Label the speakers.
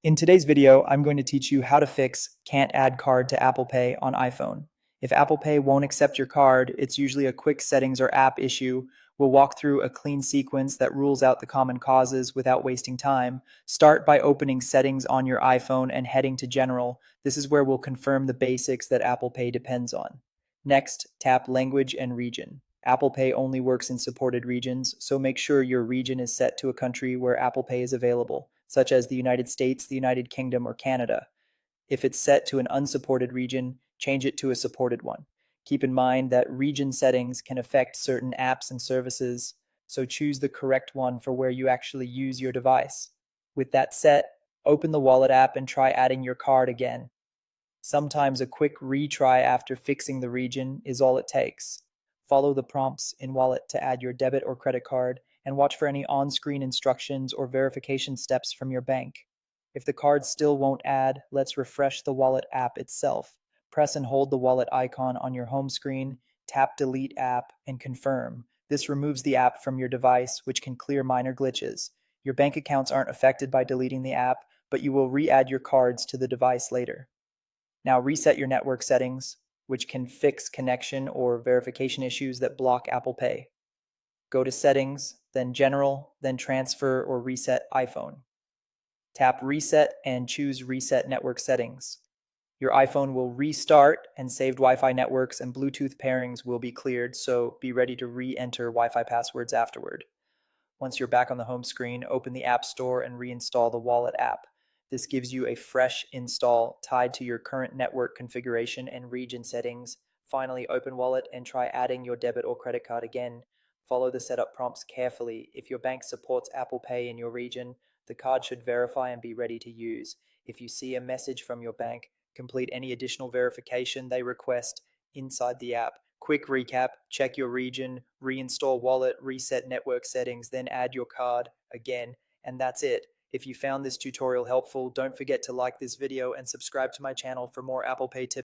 Speaker 1: In today's video, I'm going to teach you how to fix can't add card to Apple Pay on iPhone. If Apple Pay won't accept your card, it's usually a quick settings or app issue. We'll walk through a clean sequence that rules out the common causes without wasting time. Start by opening settings on your iPhone and heading to General. This is where we'll confirm the basics that Apple Pay depends on. Next, tap Language and Region. Apple Pay only works in supported regions, so make sure your region is set to a country where Apple Pay is available, such as the United States, the United Kingdom, or Canada. If it's set to an unsupported region, change it to a supported one. Keep in mind that region settings can affect certain apps and services, so choose the correct one for where you actually use your device. With that set, open the Wallet app and try adding your card again. Sometimes a quick retry after fixing the region is all it takes. Follow the prompts in Wallet to add your debit or credit card and watch for any on-screen instructions or verification steps from your bank. If the card still won't add, let's refresh the Wallet app itself. Press and hold the Wallet icon on your home screen, tap Delete App, and confirm. This removes the app from your device, which can clear minor glitches. Your bank accounts aren't affected by deleting the app, but you will re-add your cards to the device later. Now reset your network settings, which can fix connection or verification issues that block Apple Pay. Go to Settings, then General, then Transfer or Reset iPhone. Tap Reset and choose Reset Network Settings. Your iPhone will restart and saved Wi-Fi networks and Bluetooth pairings will be cleared, so be ready to re-enter Wi-Fi passwords afterward. Once you're back on the home screen, open the App Store and reinstall the Wallet app. This gives you a fresh install tied to your current network configuration and region settings. Finally, open Wallet and try adding your debit or credit card again. Follow the setup prompts carefully. If your bank supports Apple Pay in your region, the card should verify and be ready to use. If you see a message from your bank, complete any additional verification they request inside the app. Quick recap: check your region, reinstall Wallet, reset network settings, then add your card again, and that's it. If you found this tutorial helpful, don't forget to like this video and subscribe to my channel for more Apple Pay tips.